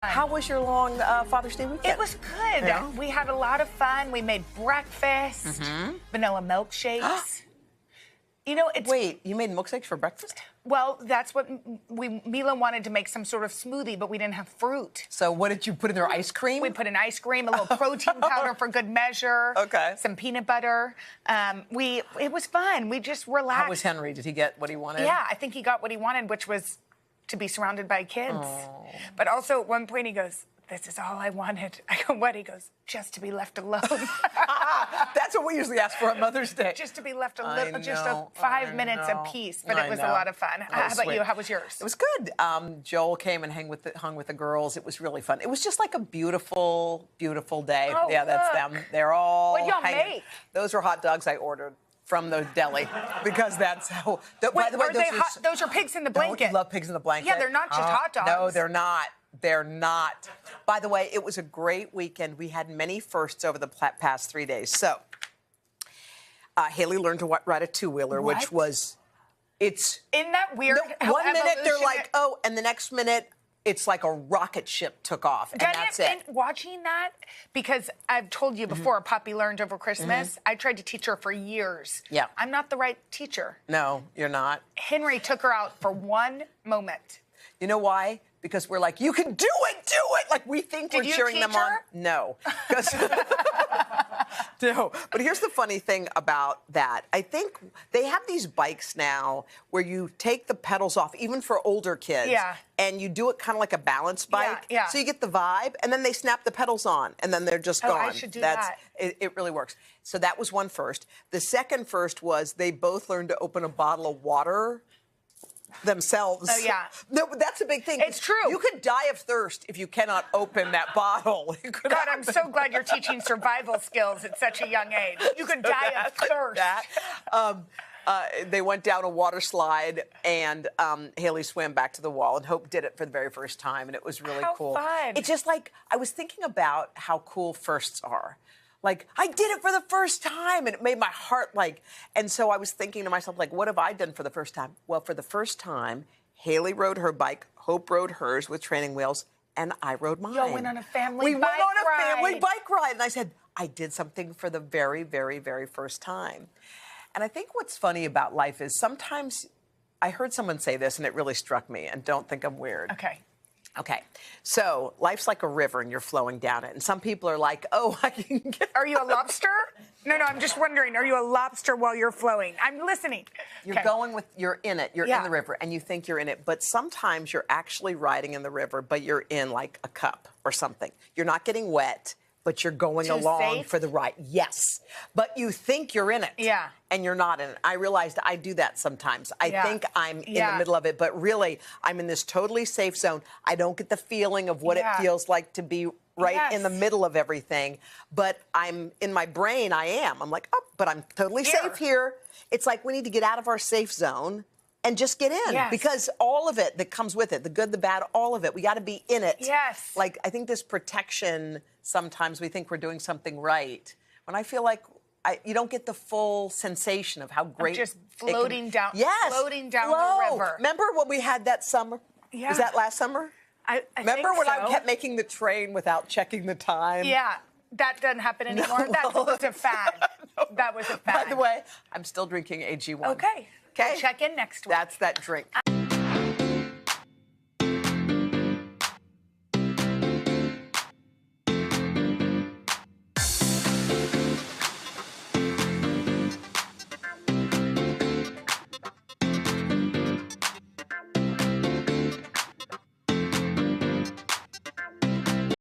How was your long Father's Day weekend? It was good. Yeah. We had a lot of fun. We made breakfast, vanilla milkshakes. You know, it's... Wait, you made milkshakes for breakfast? Well, that's what Mila wanted to make some sort of smoothie, but we didn't have fruit. So what did you put in there, ice cream? We put in ice cream, a little protein powder for good measure. Okay. Some peanut butter. It was fun. We just relaxed. How was Henry? Did he get what he wanted? Yeah, I think he got what he wanted, which was to be surrounded by kids. Oh. But also at one point he goes, "This is all I wanted." I go, "What?" He goes, "Just to be left alone." That's what we usually ask for on Mother's Day. Just to be left alone, just 5 minutes of peace. But it was a lot of fun. How about you? How was yours? It was good. Joel came and hung with the girls. It was really fun. It was just like a beautiful, beautiful day. Oh, yeah, that's look. them. They're all What'd y'all hanging. make? Those are hot dogs I ordered from the deli because that's how. Wait, those are pigs in the blanket. Don't you love pigs in the blanket? Yeah, they're not just hot dogs. No, they're not. They're not. By the way, it was a great weekend. We had many firsts over the past 3 days. So, Haley learned to ride a two-wheeler, which was, isn't that weird? No, 1 minute they're like, oh, and the next minute it's like a rocket ship took off, and that's it. And watching that, because I've told you before, Poppy learned over Christmas. I tried to teach her for years. Yeah. I'm not the right teacher. No, you're not. Henry took her out for one moment. You know why? Because we're like, you can do it! Like, we think we're cheering them on. No. No. But here's the funny thing about that. I think they have these bikes now where you take the pedals off, even for older kids. Yeah. And you do it kind of like a balance bike. Yeah. So you get the vibe, and then they snap the pedals on, and then they're just gone. I should do that. It really works. So that was one first. The second first was they both learned to open a bottle of water themselves. Oh, yeah. No, that's a big thing. It's true. You could die of thirst if you cannot open that bottle. God, I'm so glad you're teaching survival skills at such a young age. You could die of thirst. They went down a water slide, and Haley swam back to the wall, and Hope did it for the very first time, and it was really cool. How fun. It's just like, I was thinking about how cool firsts are. Like, I did it for the first time, and it made my heart and so I was thinking to myself, like, what have I done for the first time? Well, for the first time, Haley rode her bike, Hope rode hers with training wheels, and I rode mine. Y'all went on a family bike ride. We went on a family bike ride, and I said, I did something for the very, very, very first time. And I think what's funny about life is sometimes, I heard someone say this, and it really struck me, and don't think I'm weird. Okay, so life's like a river and you're flowing down it. And some people are like, oh, I can get... Are you a lobster? No, I'm just wondering, are you a lobster while you're flowing? I'm listening. You're in it. You're in the river and you think you're in it. But sometimes you're actually riding in the river, but you're in like a cup or something. You're not getting wet, but you're going along for the ride. Yes. But you think you're in it. Yeah. And you're not in it. I realized I do that sometimes. I think I'm in the middle of it, but really I'm in this totally safe zone. I don't get the feeling of what it feels like to be right in the middle of everything. But I'm in my brain, I'm like, oh, but I'm totally safe here. It's like we need to get out of our safe zone and just get in, because all of it that comes with it, the good, the bad, all of it, we got to be in it. Yes. Like, I think this protection, sometimes we think we're doing something right. When I feel like you don't get the full sensation of how great just floating down. Yes. Floating down the river. Remember when we had that summer? Yeah. Was that last summer? I Remember think when so. I kept making the train without checking the time? Yeah. That doesn't happen anymore. That was a fad. That was a fad. By the way, I'm still drinking AG1. Okay. We'll check in next week. That's that drink.